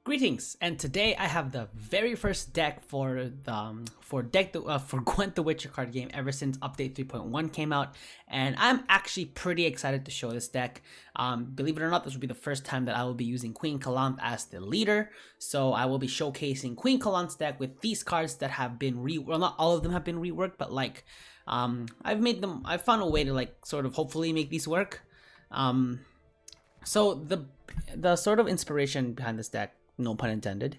Greetings, and today I have the very first deck for for Gwent the Witcher card game ever since update 3.1 came out, and I'm actually pretty excited to show this deck. Believe it or not, this will be the first time that I will be using Queen Calanthe as the leader, so I will be showcasing Queen Calanthe's deck with these cards that have been well, not all of them have been reworked, but like I've found a way to like sort of hopefully make these work. So the sort of inspiration behind this deck, no pun intended,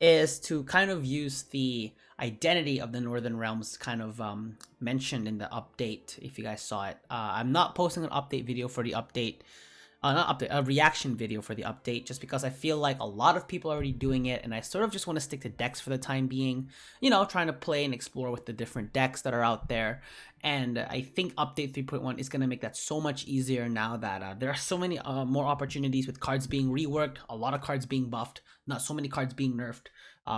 is to kind of use the identity of the Northern Realms kind of mentioned in the update, if you guys saw it. I'm not posting an update video for the update, a reaction video for the update, just because I feel like a lot of people are already doing it, and I sort of just want to stick to decks for the time being, you know, trying to play and explore with the different decks that are out there. And I think update 3.1 is going to make that so much easier now that there are so many more opportunities with cards being reworked, a lot of cards being buffed, not so many cards being nerfed,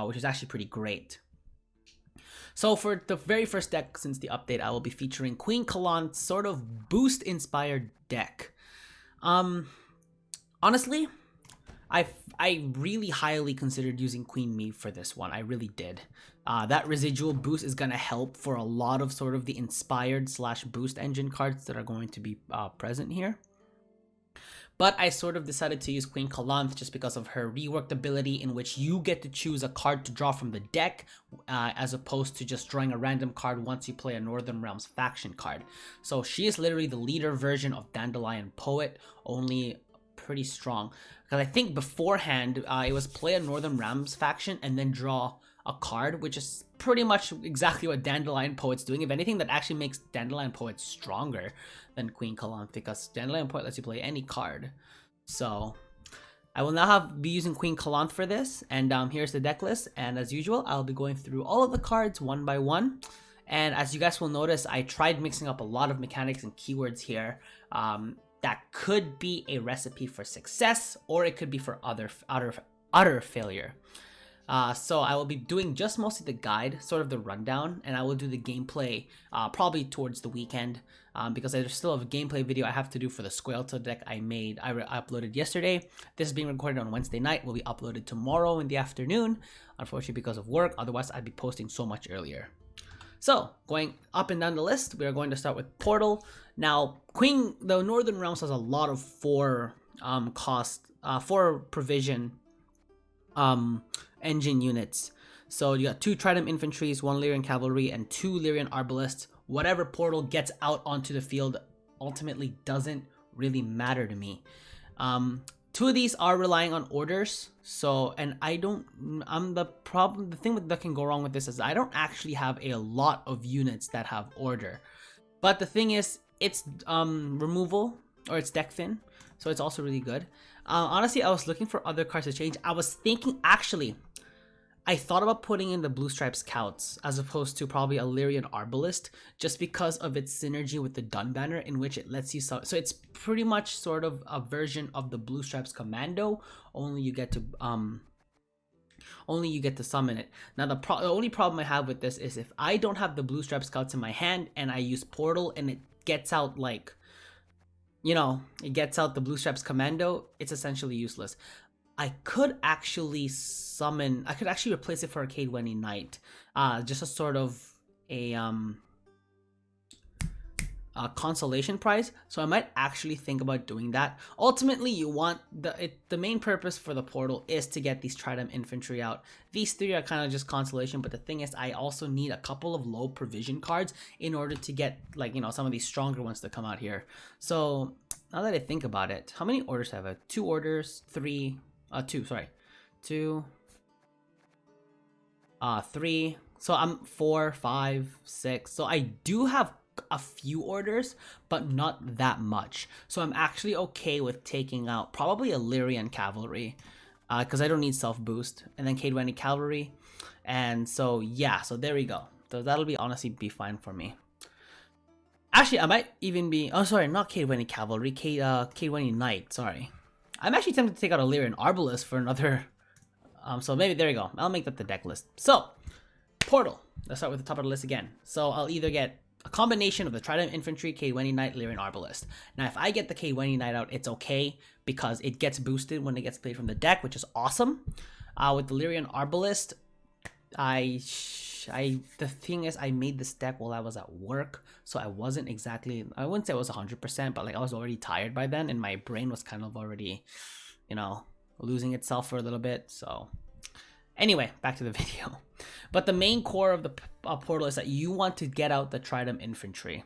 which is actually pretty great. So for the very first deck since the update, I will be featuring Queen Calanthe's sort of boost inspired deck. Honestly, I really highly considered using Queen Meve for this one. I really did. That residual boost is gonna help for a lot of sort of the inspired / boost engine cards that are going to be present here. But I sort of decided to use Queen Calanthe just because of her reworked ability, in which you get to choose a card to draw from the deck, as opposed to just drawing a random card once you play a Northern Realms faction card. So she is literally the leader version of Dandelion Poet, only pretty strong. Because I think beforehand, it was play a Northern Realms faction and then draw a card, which is pretty much exactly what Dandelion Poet's doing. If anything, that actually makes Dandelion Poet stronger than Queen Calanthe, because Dandelion Poet lets you play any card. So I will now be using Queen Calanthe for this, and here's the deck list. And as usual, I'll be going through all of the cards one by one. And as you guys will notice, I tried mixing up a lot of mechanics and keywords here. That could be a recipe for success, or it could be for utter failure. So I will be doing just mostly the guide, sort of the rundown, and I will do the gameplay probably towards the weekend, because there's still a gameplay video I have to do for the Squelta deck I uploaded yesterday. This is being recorded on Wednesday night, will be uploaded tomorrow in the afternoon, unfortunately because of work, otherwise I'd be posting so much earlier. So, going up and down the list, we are going to start with Portal. Now, the Northern Realms has a lot of 4 provision engine units. So you got 2 Trident Infantries, 1 Lyrian Cavalry, and 2 Lyrian Arbalists. Whatever Portal gets out onto the field ultimately doesn't really matter to me. 2 of these are relying on orders, so, and the thing that can go wrong with this is I don't actually have a lot of units that have order. But the thing is, it's removal, or it's deck thin, so it's also really good. Honestly, I was looking for other cards to change. I was thinking, actually, I thought about putting in the Blue Stripe Scouts as opposed to probably a Lyrian Arbalist, just because of its synergy with the Dun Banner, in which it lets you so it's pretty much sort of a version of the Blue Stripes Commando, only you get to summon it. Now the only problem I have with this is if I don't have the Blue Stripe Scouts in my hand and I use Portal and it gets out, like, you know, it gets out the Blue Stripes Commando, it's essentially useless. I could actually replace it for a Kaedweni Knight, just a sort of a consolation prize. So I might actually think about doing that. Ultimately, you want the main purpose for the Portal is to get these Trident Infantry out. These 3 are kind of just consolation, but the thing is, I also need a couple of low provision cards in order to get, like, you know, some of these stronger ones to come out here. So now that I think about it, how many orders have I? 2 orders, 3. 2, sorry. 2. 3. So I'm 4, 5, 6. So I do have a few orders, but not that much. So I'm actually okay with taking out probably a Lyrian Cavalry, because I don't need self boost, and then Kaedweni Cavalry. And so yeah, so there we go. So that'll honestly be fine for me. Actually, I might even be, oh sorry, not Kaedweni Cavalry, Kaedweni Knight, sorry. I'm actually tempted to take out a Lyrian Arbalist for another, so maybe, there we go. I'll make that the deck list. So, Portal. Let's start with the top of the list again. So I'll either get a combination of the Trident Infantry, Kaedweni Knight, Lyrian Arbalist. Now, if I get the Kaedweni Knight out, it's okay, because it gets boosted when it gets played from the deck, which is awesome. With the Lyrian Arbalist, the thing is, I made this deck while I was at work, so I wasn't exactly, I wouldn't say it was 100%, but like I was already tired by then, and my brain was kind of already, you know, losing itself for a little bit. So anyway, back to the video. But the main core of the portal is that you want to get out the Tridem Infantry.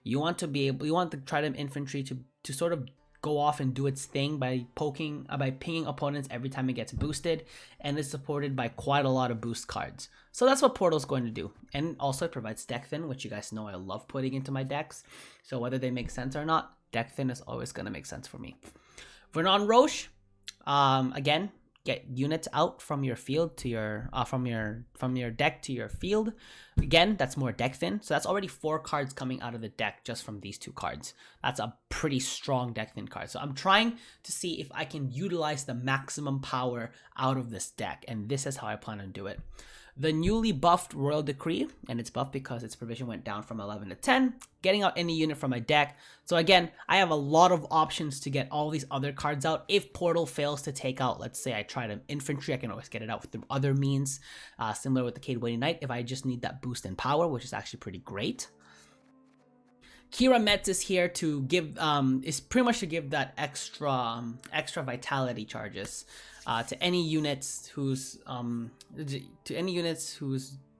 You want the Tridem Infantry to sort of go off and do its thing by pinging opponents every time it gets boosted, and is supported by quite a lot of boost cards. So that's what Portal's going to do. And also it provides deck thin, which you guys know I love putting into my decks. So whether they make sense or not, deck thin is always going to make sense for me. Vernon Roche, again, get units out from your field to your from your deck to your field. Again, that's more deck thin, so that's already 4 cards coming out of the deck just from these 2 cards. That's a pretty strong deck thin card. So I'm trying to see if I can utilize the maximum power out of this deck, and this is how I plan to do it. The newly buffed Royal Decree, and it's buffed because its provision went down from 11 to 10, getting out any unit from my deck. So again, I have a lot of options to get all these other cards out. If Portal fails to take out, let's say I tried an infantry, I can always get it out through other means, similar with the Cade Waiting Knight, if I just need that boost in power, which is actually pretty great. Kira Metz is here to give, is pretty much to give that extra vitality charges to any units whose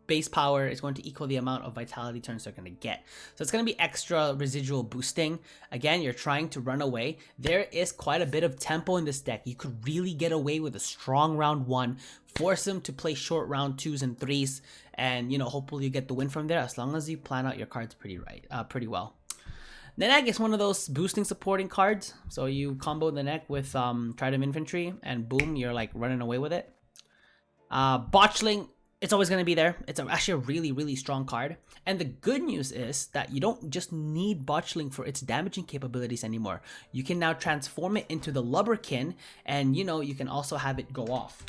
base power is going to equal the amount of vitality turns they're going to get. So it's going to be extra residual boosting. Again, you're trying to run away. There is quite a bit of tempo in this deck. You could really get away with a strong round 1, force them to play short round 2s and 3s, and, you know, hopefully you get the win from there, as long as you plan out your cards pretty well. Neneg is one of those boosting supporting cards. So you combo the neck with Tridem Infantry, and boom, you're like running away with it. Botchling, it's always going to be there. It's actually a really, really strong card. And the good news is that you don't just need Botchling for its damaging capabilities anymore. You can now transform it into the Lubberkin, and, you know, you can also have it go off.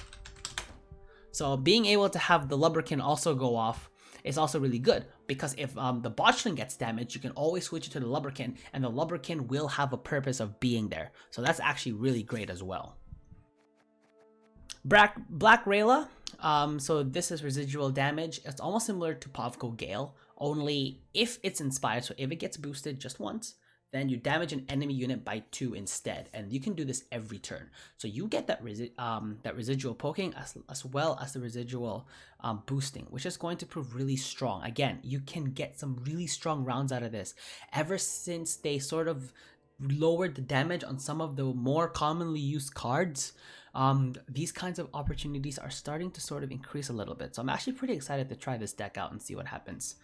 So being able to have the Lubberkin also go off is also really good, because if the Botchling gets damaged, you can always switch it to the Lubberkin, and the Lubberkin will have a purpose of being there. So that's actually really great as well. Black Rayla, so this is residual damage. It's almost similar to Pavko Gale, only if it's inspired. So if it gets boosted just once, then you damage an enemy unit by 2 instead, and you can do this every turn. So you get that residual poking as well as the residual boosting, which is going to prove really strong. Again, you can get some really strong rounds out of this. Ever since they sort of lowered the damage on some of the more commonly used cards, these kinds of opportunities are starting to sort of increase a little bit. So I'm actually pretty excited to try this deck out and see what happens.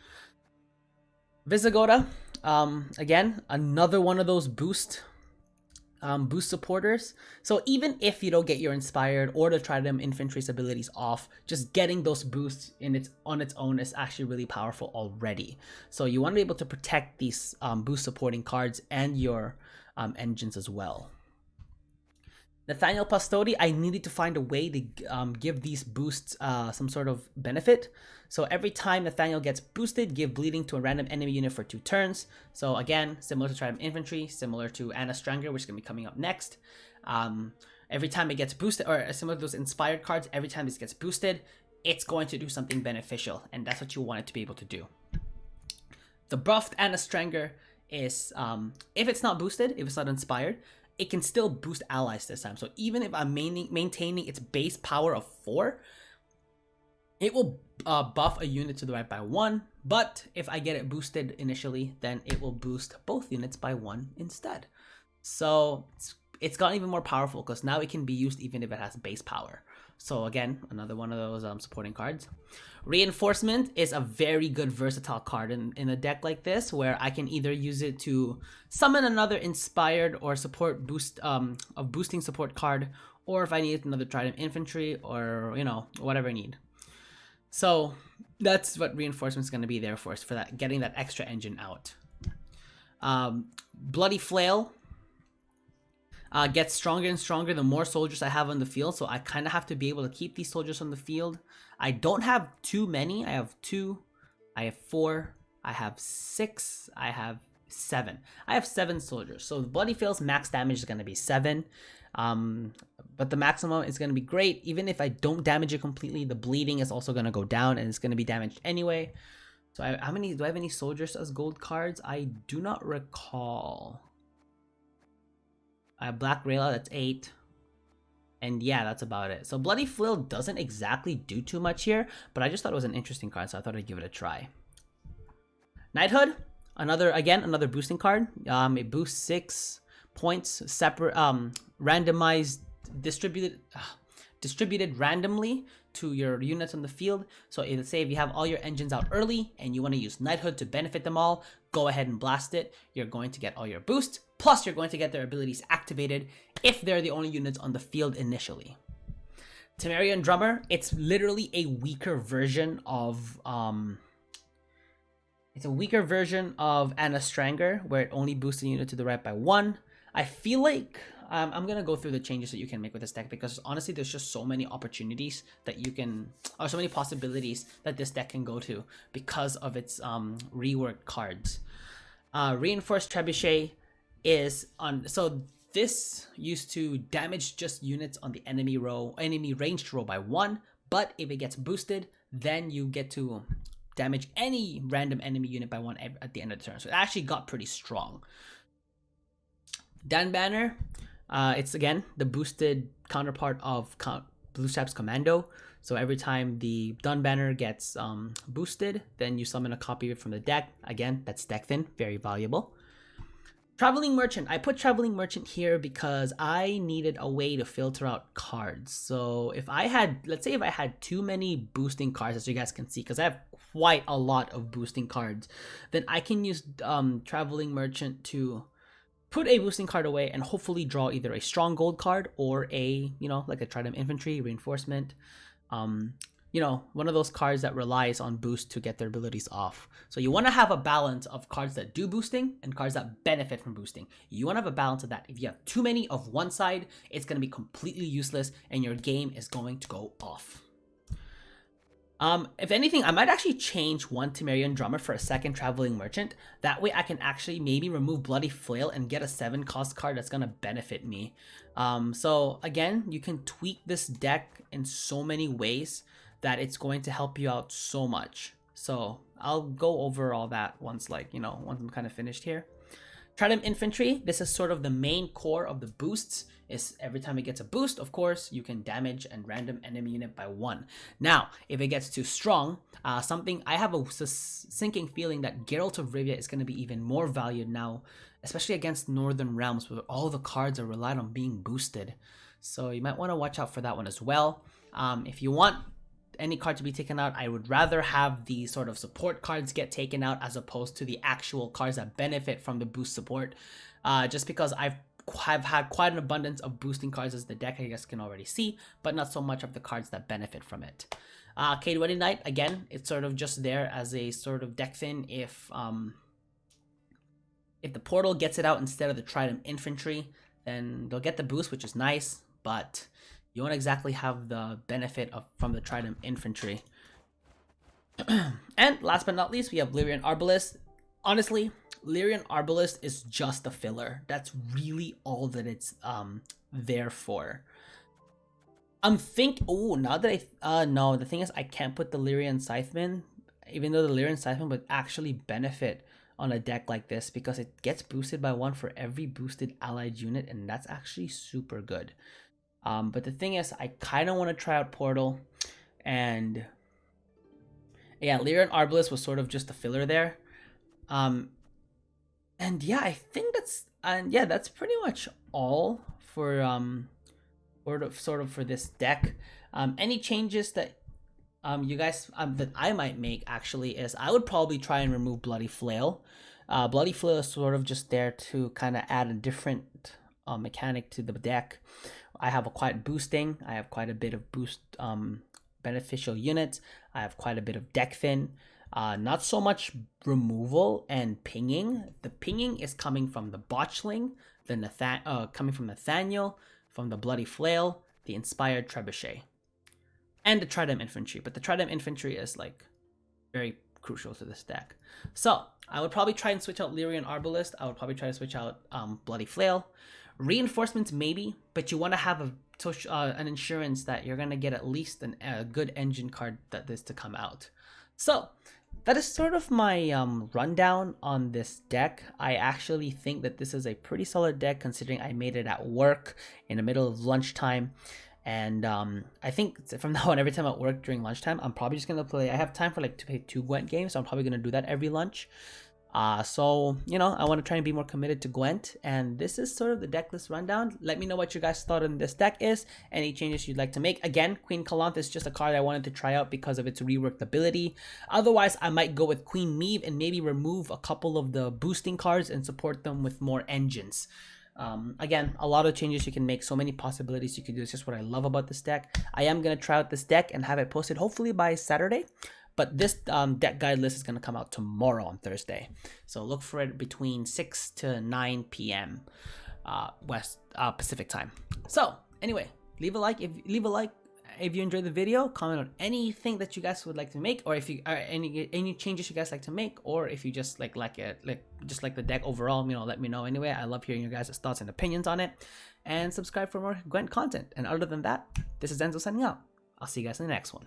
Visigoda, again, another one of those boost supporters. So even if you don't get your inspired or the Tridem Infantry's abilities off, just getting those boosts on its own is actually really powerful already. So you want to be able to protect these boost supporting cards and your engines as well. Nathaniel Pastodi, I needed to find a way to give these boosts some sort of benefit. So every time Nathaniel gets boosted, give bleeding to a random enemy unit for 2 turns. So again, similar to Tridem Infantry, similar to Anna Stranger, which is going to be coming up next. Every time it gets boosted, or similar to those inspired cards, every time this gets boosted, it's going to do something beneficial, and that's what you want it to be able to do. The buffed Anna Stranger is, if it's not boosted, if it's not inspired, it can still boost allies this time. So even if I'm maintaining its base power of 4, it will buff a unit to the right by 1. But if I get it boosted initially, then it will boost both units by 1 instead. So it's gotten even more powerful, because now it can be used even if it has base power. So again, another one of those supporting cards. Reinforcement is a very good versatile card in a deck like this, where I can either use it to summon another inspired or support boost a boosting support card, or if I need another Tridem Infantry, or, you know, whatever I need. So that's what reinforcement is going to be there for us, for that, getting that extra engine out. Bloody Flail gets stronger and stronger the more soldiers I have on the field, so I kind of have to be able to keep these soldiers on the field. I don't have too many. I have 2, I have 4, I have 6, I have 7. I have 7 soldiers, so the Bloody Flail's max damage is going to be 7. but the maximum is going to be great. Even if I don't damage it completely, the bleeding is also going to go down and it's going to be damaged anyway. So how many, do I have any soldiers as gold cards? I do not recall. I have Black Rayla, that's 8. And yeah, that's about it. So Bloody Flail doesn't exactly do too much here, but I just thought it was an interesting card, so I thought I'd give it a try. Knighthood, another boosting card. It boosts 6 points, separate, randomized, distributed randomly to your units on the field. So let's say if you have all your engines out early and you want to use Knighthood to benefit them all, go ahead and blast it. You're going to get all your boost, plus you're going to get their abilities activated if they're the only units on the field initially. Temerian Drummer, it's literally a weaker version of Anna Stranger, where it only boosts the unit to the right by 1. I feel like I'm gonna go through the changes that you can make with this deck, because honestly there's just so many opportunities that you can, or so many possibilities that this deck can go to because of its reworked cards. Reinforced Trebuchet is on, so this used to damage just units on the enemy ranged row by 1, but if it gets boosted, then you get to damage any random enemy unit by 1 at the end of the turn. So it actually got pretty strong. Dan Banner, it's again the boosted counterpart of Blue Stripes Commando. So every time the Dun Banner gets boosted, then you summon a copy of it from the deck. Again, that's deck thin, very valuable. Traveling Merchant. I put Traveling Merchant here because I needed a way to filter out cards. So if I had, let's say if I had too many boosting cards, as you guys can see, because I have quite a lot of boosting cards, then I can use Traveling Merchant to put a boosting card away and hopefully draw either a strong gold card or a, like a Trident Infantry, Reinforcement. One of those cards that relies on boost to get their abilities off. So you want to have a balance of cards that do boosting and cards that benefit from boosting. You want to have a balance of that. If you have too many of one side, it's going to be completely useless and your game is going to go off. If anything, I might actually change one Temerian Drummer for a second Traveling Merchant. That way I can actually maybe remove Bloody Flail and get a 7 cost card that's going to benefit me. So again, you can tweak this deck in so many ways that it's going to help you out so much. So I'll go over all that once I'm kind of finished here. Trident Infantry, this is sort of the main core of the boosts. Is every time it gets a boost, of course, you can damage a random enemy unit by 1. Now, if it gets too strong, I have a sinking feeling that Geralt of Rivia is going to be even more valued now, especially against Northern Realms, where all the cards are relied on being boosted. So you might want to watch out for that one as well. If you want any card to be taken out, I would rather have the sort of support cards get taken out as opposed to the actual cards that benefit from the boost support, just because I've had quite an abundance of boosting cards as the deck, I guess can already see, but not so much of the cards that benefit from it. Cade Wedding Knight, again, it's sort of just there as a sort of deck thin if the portal gets it out instead of the Trident Infantry, then they'll get the boost, which is nice, but you won't exactly have the benefit from the Trident Infantry. And last but not least, we have Lyrian Arbalest. Honestly, Lyrian Arbalest is just a filler. That's really all that it's there for. No, the thing is I can't put the Lyrian Scytheman, even though the Lyrian Scytheman would actually benefit on a deck like this because it gets boosted by 1 for every boosted allied unit, and that's actually super good. But the thing is, I kind of want to try out Portal, and yeah, Lyrian Arbalest was sort of just a filler there. And yeah, I think that's pretty much all for sort of for this deck. Any changes that you guys that I might make actually is I would probably try and remove Bloody Flail. Bloody Flail is sort of just there to kind of add a different mechanic to the deck. I have a quiet boosting. I have quite a bit of boost beneficial units. I have quite a bit of deck thin. Not so much removal and pinging. The pinging is coming from the Botchling, coming from Nathaniel, from the Bloody Flail, the Inspired Trebuchet, and the Trident Infantry. But the Trident Infantry is like very crucial to this deck. So I would probably try and switch out Lyrian Arbalest. I would probably try to switch out Bloody Flail. Reinforcements maybe, but you want to have an insurance that you're gonna get at least a good engine card that this to come out. So that is sort of my rundown on this deck. I actually think that this is a pretty solid deck considering I made it at work in the middle of lunchtime. And I think from now on, every time at work during lunchtime, I'm probably just going to play. I have time for to play 2 Gwent games, so I'm probably going to do that every lunch. So, you know, I want to try and be more committed to Gwent. And this is sort of the deck list rundown. Let me know what your guys' thought on this deck is. Any changes you'd like to make. Again, Queen Calanthe is just a card I wanted to try out because of its reworked ability. Otherwise, I might go with Queen Meve and maybe remove a couple of the boosting cards and support them with more engines. Again, a lot of changes you can make, so many possibilities you can do. It's just what I love about this deck. I am going to try out this deck and have it posted hopefully by Saturday. But this deck guide list is going to come out tomorrow on Thursday. So look for it between 6 to 9 p.m. Pacific time. So anyway, leave a like if you enjoyed the video. Comment on anything that you guys would like to make, or if you are any changes you guys like to make, or if you just like the deck overall, you know, let me know. Anyway, I love hearing your guys' thoughts and opinions on it. And subscribe for more Gwent content. And other than that, this is Enzo signing out. I'll see you guys in the next one.